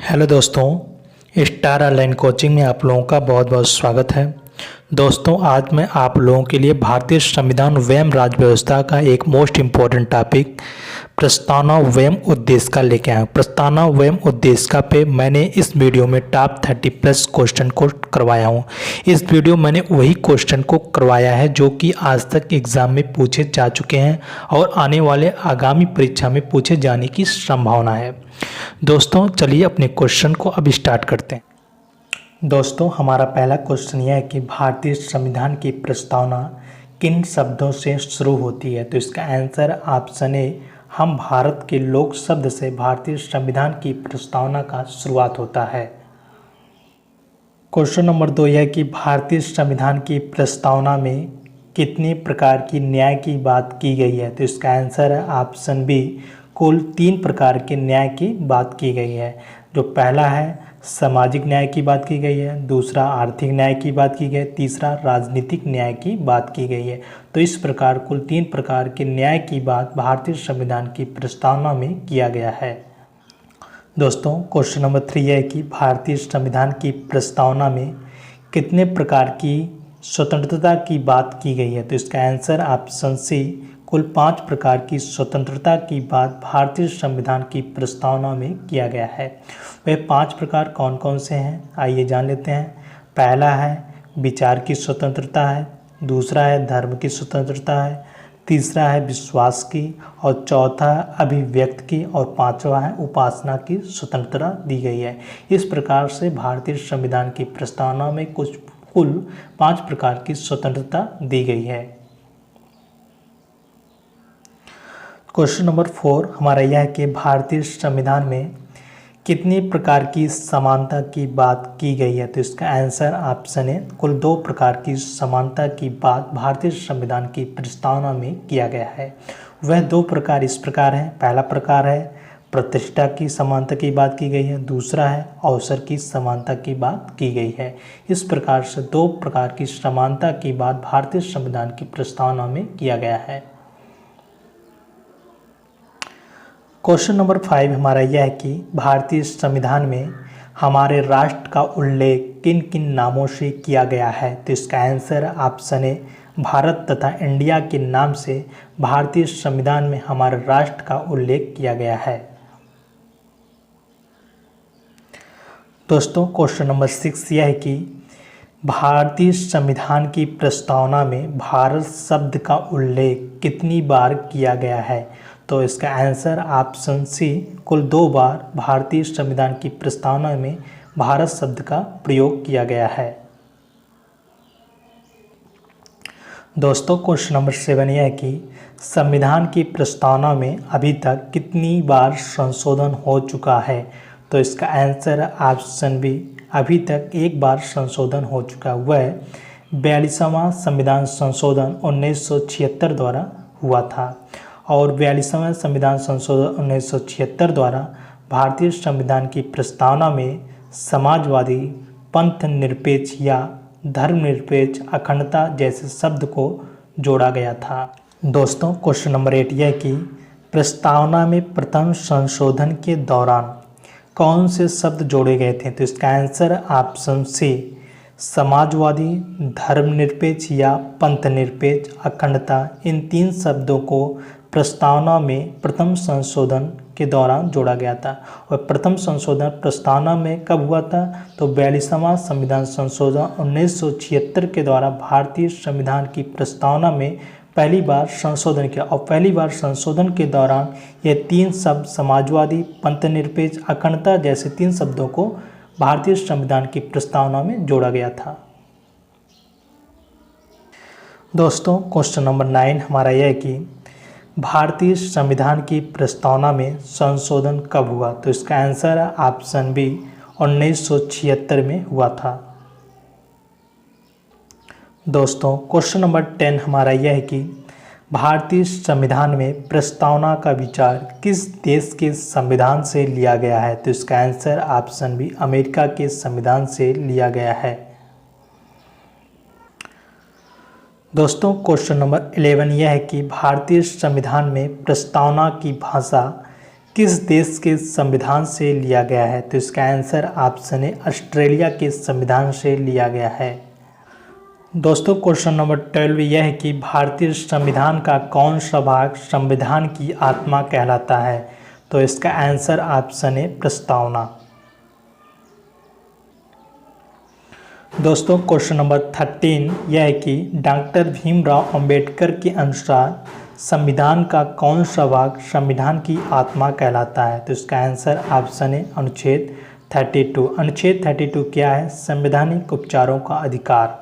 Hello दोस्तों, star online coaching में आप लोगों का बहुत बहुत स्वागत है। दोस्तों, आज मैं आप लोगों के लिए भारतीय संविधान व्यम राज्य व्यवस्था का एक मोस्ट इम्पॉर्टेंट टॉपिक प्रस्तावना व्यम उद्देशिका लेके आया हूँ। प्रस्तावना व्यम उद्देशिका पे मैंने इस वीडियो में टॉप 30+ क्वेश्चन को करवाया हूँ। इस वीडियो मैंने वही क्वेश्चन को करवाया है जो कि आज तक एग्जाम में पूछे जा चुके हैं और आने वाले आगामी परीक्षा में पूछे जाने की संभावना है। दोस्तों, चलिए अपने क्वेश्चन को अब स्टार्ट करते हैं। दोस्तों, हमारा पहला क्वेश्चन यह है कि भारतीय संविधान की प्रस्तावना किन शब्दों से शुरू होती है। तो इसका आंसर ऑप्शन ए, हम भारत के लोग शब्द से भारतीय संविधान की प्रस्तावना का शुरुआत होता है। क्वेश्चन नंबर 2 यह है कि भारतीय संविधान की प्रस्तावना में कितने प्रकार की न्याय की बात की गई है। तो इसका आंसर है ऑप्शन बी, कुल 3 प्रकार के न्याय की बात की गई है। जो पहला है सामाजिक न्याय की बात की गई है, दूसरा आर्थिक न्याय की बात की गई है, तीसरा राजनीतिक न्याय की बात की गई है। तो इस प्रकार कुल 3 प्रकार के न्याय की बात भारतीय संविधान की प्रस्तावना में किया गया है। दोस्तों, क्वेश्चन नंबर 3 है कि भारतीय संविधान की प्रस्तावना में कितने प्रकार की स्वतंत्रता की बात की गई है। तो इसका आंसर ऑप्शन सी, कुल 5 प्रकार की स्वतंत्रता की बात भारतीय संविधान की प्रस्तावना में किया गया है। वह 5 प्रकार कौन कौन से हैं, आइए जान लेते हैं। पहला है विचार की स्वतंत्रता है, दूसरा है धर्म की स्वतंत्रता है, तीसरा है विश्वास की, और चौथा अभिव्यक्ति की, और पांचवा है उपासना की स्वतंत्रता दी गई है। इस प्रकार से भारतीय संविधान की प्रस्तावना में कुल 5 प्रकार की स्वतंत्रता दी गई है। क्वेश्चन नंबर 4 हमारा यह है कि भारतीय संविधान में कितनी प्रकार की समानता की बात की गई है। तो इसका आंसर ऑप्शन है, कुल 2 प्रकार की समानता की बात भारतीय संविधान की प्रस्तावना में किया गया है। वह 2 प्रकार इस प्रकार हैं। पहला प्रकार है प्रतिष्ठा की समानता की बात की गई है, दूसरा है अवसर की समानता की बात की गई है। इस प्रकार से 2 प्रकार की समानता की बात भारतीय संविधान की प्रस्तावना में किया गया है। क्वेश्चन नंबर 5 हमारा यह है कि भारतीय संविधान में हमारे राष्ट्र का उल्लेख किन किन नामों से किया गया है। तो इसका आंसर ऑप्शन ए, भारत तथा इंडिया के नाम से भारतीय संविधान में हमारे राष्ट्र का उल्लेख किया गया है। दोस्तों, क्वेश्चन नंबर 6 यह है कि भारतीय संविधान की प्रस्तावना में भारत शब्द का उल्लेख कितनी बार किया गया है। तो इसका आंसर ऑप्शन सी, कुल 2 बार भारतीय संविधान की प्रस्तावना में भारत शब्द का प्रयोग किया गया है। दोस्तों, क्वेश्चन नंबर 7 यह है कि संविधान की प्रस्तावना में अभी तक कितनी बार संशोधन हो चुका है। तो इसका आंसर ऑप्शन बी, अभी तक 1 बार संशोधन हो चुका। वह 42वां संविधान संशोधन 1976 द्वारा हुआ था, और 42वां संविधान संशोधन 1976 द्वारा भारतीय संविधान की प्रस्तावना में समाजवादी, पंथ निरपेक्ष या धर्मनिरपेक्ष, अखंडता जैसे शब्द को जोड़ा गया था। दोस्तों, क्वेश्चन नंबर 8 यह कि प्रस्तावना में प्रथम संशोधन के दौरान कौन से शब्द जोड़े गए थे। तो इसका आंसर ऑप्शन सी, समाजवादी, धर्मनिरपेक्ष या पंथ निरपेक्ष, अखंडता, इन 3 शब्दों को प्रस्तावना में प्रथम संशोधन के दौरान जोड़ा गया था। और प्रथम संशोधन प्रस्तावना में कब हुआ था। तो 42वां संविधान संशोधन 1976 के द्वारा भारतीय संविधान की प्रस्तावना में पहली बार संशोधन किया, और पहली बार संशोधन के दौरान ये 3 शब्द समाजवादी, पंथ निरपेक्ष, अखंडता जैसे 3 शब्दों को भारतीय संविधान की प्रस्तावना में जोड़ा गया था। दोस्तों, क्वेश्चन नंबर 9 हमारा यह है कि भारतीय संविधान की प्रस्तावना में संशोधन कब हुआ। तो इसका आंसर है ऑप्शन बी, 1976 में हुआ था। दोस्तों, क्वेश्चन नंबर 10 हमारा यह है कि भारतीय संविधान में प्रस्तावना का विचार किस देश के संविधान से लिया गया है। तो इसका आंसर ऑप्शन बी, अमेरिका के संविधान से लिया गया है। दोस्तों, क्वेश्चन नंबर 11 यह है कि भारतीय संविधान में प्रस्तावना की भाषा किस देश के संविधान से लिया गया है? तो इसका आंसर ऑप्शन है ऑस्ट्रेलिया के संविधान से लिया गया है। दोस्तों क्वेश्चन नंबर 12 यह है कि भारतीय संविधान का कौन सा भाग संविधान की आत्मा कहलाता है? तो इसका आंसर ऑप्शन है प्रस्तावना। दोस्तों क्वेश्चन नंबर 13 यह है कि डॉक्टर भीमराव अंबेडकर के अनुसार संविधान का कौन सा भाग संविधान की आत्मा कहलाता है? तो इसका आंसर ऑप्शन है अनुच्छेद 32। अनुच्छेद 32 क्या है? संवैधानिक उपचारों का अधिकार।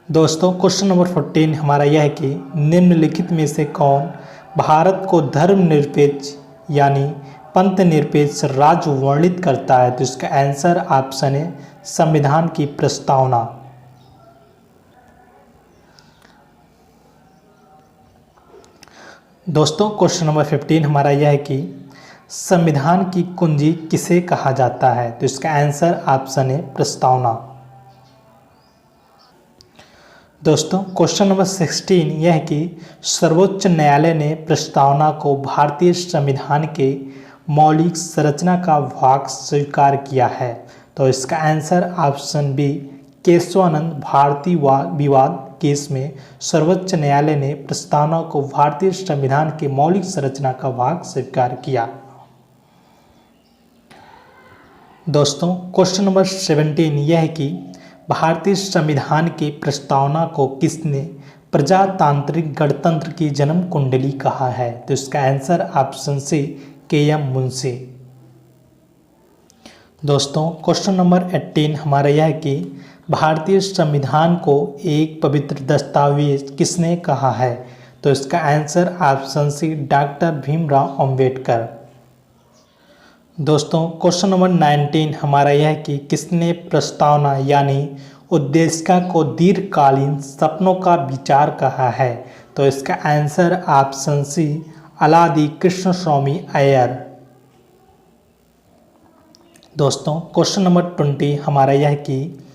दोस्तों क्वेश्चन नंबर 14 हमारा यह है कि निम्नलिखित में से कौन भारत को धर्मनिरपेक्ष यानी पंथ निरपेक्ष राज्य वर्णित करता है? तो इसका आंसर ऑप्शन है संविधान की प्रस्तावना। दोस्तों क्वेश्चन नंबर 15 हमारा यह है कि संविधान की कुंजी किसे कहा जाता है? तो इसका आंसर ऑप्शन है प्रस्तावना। दोस्तों क्वेश्चन नंबर 16 यह है कि सर्वोच्च न्यायालय ने प्रस्तावना को भारतीय संविधान के मौलिक संरचना का भाग स्वीकार किया है। तो इसका आंसर ऑप्शन बी केशवानंद भारतीय विवाद केस में सर्वोच्च न्यायालय ने प्रस्तावना को भारतीय संविधान के मौलिक संरचना का भाग स्वीकार किया। दोस्तों क्वेश्चन नंबर 17 यह है कि भारतीय संविधान की प्रस्तावना को किसने प्रजातांत्रिक गणतंत्र की जन्म कुंडली कहा है? तो इसका answer option C K M. Munshi. दोस्तों क्वेश्चन नंबर 18 हमारा यह है कि भारतीय संविधान को एक पवित्र दस्तावेज किसने कहा है? तो इसका answer option C doctor Bhimrao Ambedkar. दोस्तों क्वेश्चन नंबर 19 हमारा यह है कि किसने प्रस्तावना यानी उद्देशिका को दीर्घकालीन सपनों का विचार कहा है? तो इसका आंसर ऑप्शन सी अलादी कृष्ण स्वामी अय्यर। दोस्तों क्वेश्चन नंबर 20 हमारा यह है कि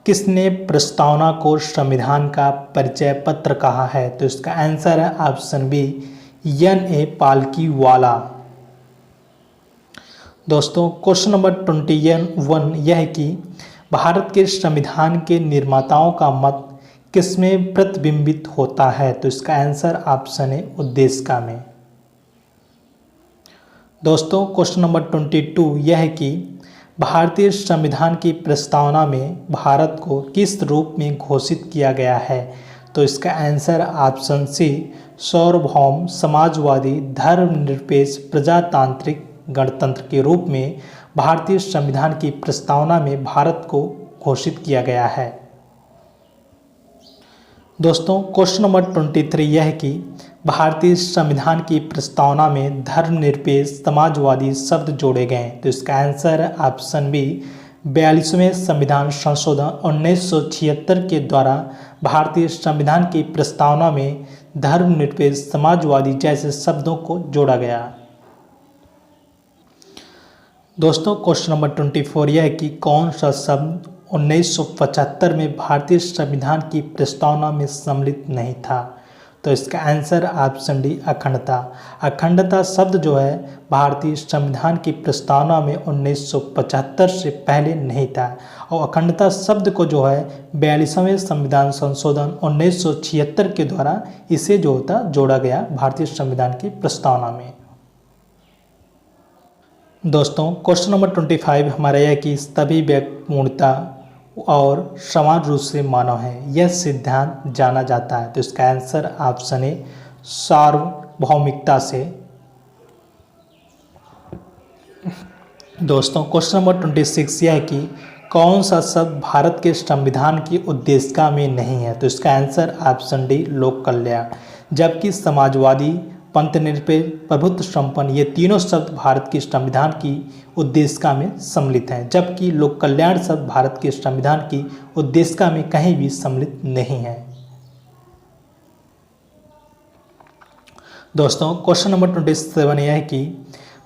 किसने प्रस्तावना को संविधान का परिचय पत्र कहा है? तो इसका आंसर है ऑप्शन बी N.A. पालकीवाला। दोस्तों क्वेश्चन नंबर 21 यह है कि भारत के संविधान के निर्माताओं का मत किसमें प्रतिबिंबित होता है? तो इसका आंसर ऑप्शन है उद्देशिका में। दोस्तों क्वेश्चन नंबर 22 यह है कि भारतीय संविधान की प्रस्तावना में भारत को किस रूप में घोषित किया गया है? तो इसका आंसर ऑप्शन सी सार्वभौम समाजवादी धर्मनिरपेक्ष प्रजातांत्रिक गणतंत्र के रूप में भारतीय संविधान की प्रस्तावना में भारत को घोषित किया गया है। दोस्तों क्वेश्चन नंबर 23 यह है कि भारतीय संविधान की प्रस्तावना में धर्मनिरपेक्ष समाजवादी शब्द जोड़े गए। तो इसका आंसर ऑप्शन बी 42वें संविधान संशोधन 1976 के द्वारा भारतीय संविधान की प्रस्तावना में धर्मनिरपेक्ष समाजवादी जैसे शब्दों को जोड़ा गया। दोस्तों क्वेश्चन नंबर 24 यह है कि कौन सा शब्द 1975 में भारतीय संविधान की प्रस्तावना में सम्मिलित नहीं था? तो इसका आंसर ऑप्शन डी अखंडता। अखंडता शब्द जो है भारतीय संविधान की प्रस्तावना में 1975 से पहले नहीं था और अखंडता शब्द को जो है 42वें संविधान संशोधन 1976 के द्वारा इसे जो होता जोड़ा गया भारतीय संविधान की प्रस्तावना में। दोस्तों क्वेश्चन नंबर 25 हमारा यह कि सभी व्यक्ति पूर्णतः और समान रूप से मानव है यह सिद्धांत जाना जाता है। तो इसका आंसर ऑप्शन है सार्वभौमिकता से। दोस्तों क्वेश्चन नंबर 26 यह है कि कौन सा शब्द भारत के संविधान की उद्देशिका में नहीं है? तो इसका आंसर ऑप्शन डी लोक कल्याण। जबकि समाजवादी पंथनिरपेक्ष प्रभुत्व संपन्न ये तीनों शब्द भारत के संविधान की उद्देशिका में सम्मिलित हैं, जबकि लोक कल्याण शब्द भारत के संविधान की उद्देशिका में कहीं भी सम्मिलित नहीं है। दोस्तों क्वेश्चन नंबर 27 यह है कि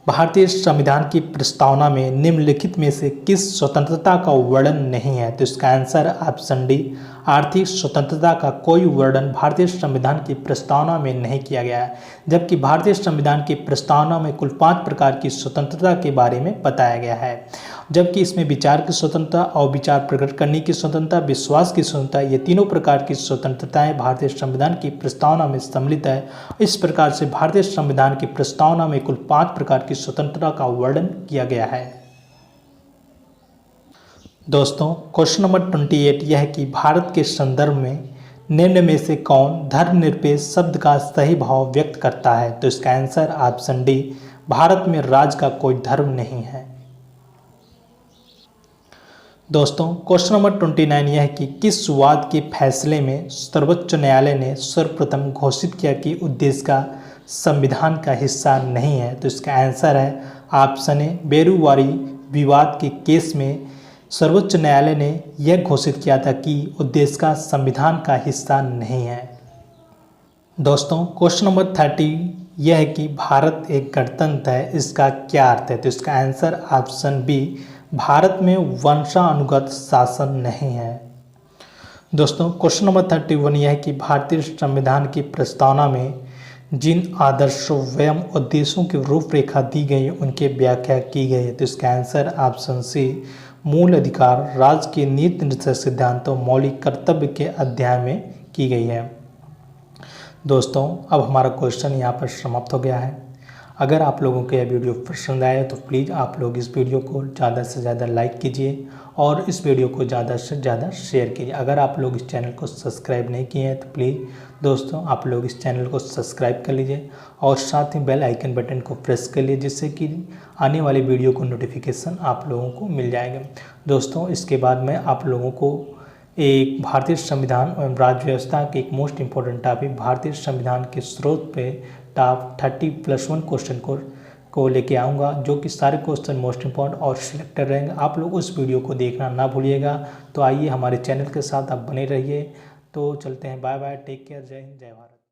भारतीय संविधान की प्रस्तावना में निम्नलिखित में से किस स्वतंत्रता का वर्णन नहीं है? तो इसका आंसर ऑप्शन डी, आर्थिक स्वतंत्रता का कोई वर्णन भारतीय संविधान की प्रस्तावना में नहीं किया गया है। जबकि भारतीय संविधान की प्रस्तावना में कुल 5 प्रकार की स्वतंत्रता के बारे में बताया गया है, जबकि इसमें विचार की स्वतंत्रता और विचार प्रकट करने की स्वतंत्रता, विश्वास की स्वतंत्रता, ये तीनों प्रकार की स्वतंत्रताएं भारतीय संविधान की प्रस्तावना में सम्मिलित है। इस प्रकार से भारतीय संविधान की प्रस्तावना में कुल 5 प्रकार की स्वतंत्रता का वर्णन किया गया है। दोस्तों क्वेश्चन नंबर 28 यह है कि भारत के संदर्भ में निम्न में से कौन धर्मनिरपेक्ष शब्द का सही भाव व्यक्त करता है? तो इसका आंसर ऑप्शन डी, भारत में राज का कोई धर्म नहीं है। दोस्तों क्वेश्चन नंबर 29 यह है कि किस वाद के फैसले में सर्वोच्च न्यायालय ने सर्वप्रथम घोषित किया कि उद्देश्य का संविधान का हिस्सा नहीं है? तो इसका आंसर है ऑप्शन ए, बेरुवारी विवाद के केस में सर्वोच्च न्यायालय ने यह घोषित किया था कि उद्देश्य का संविधान का हिस्सा नहीं है। दोस्तों क्वेश्चन नंबर 30 यह है कि भारत एक गणतंत्र है, इसका क्या अर्थ है? तो इसका आंसर ऑप्शन बी, भारत में वंशानुगत शासन नहीं है। दोस्तों क्वेश्चन नंबर 31 यह है कि भारतीय संविधान की प्रस्तावना में जिन आदर्शों एवं उद्देश्यों की रूपरेखा दी गई उनकी व्याख्या की गई है? तो इसका आंसर ऑप्शन सी, मूल अधिकार, राज्य के नीति निर्देशक सिद्धांतों, मौलिक कर्तव्य के अध्याय में की गई है। दोस्तों अब हमारा क्वेश्चन यहाँ पर समाप्त हो गया है। अगर आप लोगों को यह वीडियो पसंद आया तो प्लीज़ आप लोग इस वीडियो को ज़्यादा से ज़्यादा लाइक कीजिए और इस वीडियो को ज़्यादा से ज़्यादा शेयर कीजिए। अगर आप लोग इस चैनल को सब्सक्राइब नहीं किए हैं तो प्लीज़ दोस्तों आप लोग इस चैनल को सब्सक्राइब कर लीजिए और साथ ही बेल आइकन बटन को प्रेस कर लीजिए, जिससे कि आने वाले वीडियो को नोटिफिकेशन आप लोगों को मिल जाएगा। दोस्तों इसके बाद मैं आप लोगों को एक भारतीय संविधान एवं राज्य व्यवस्था के एक मोस्ट इम्पोर्टेंट टॉपिक भारतीय संविधान के स्रोत पे टॉप 30+1 क्वेश्चन को लेके आऊँगा, जो कि सारे क्वेश्चन मोस्ट इम्पोर्टेंट और सिलेक्टेड रहेंगे। आप लोग उस वीडियो को देखना ना भूलिएगा। तो आइए हमारे चैनल के साथ आप बने रहिए। तो चलते हैं, बाय बाय, टेक केयर, जय हिंद, जय भारत।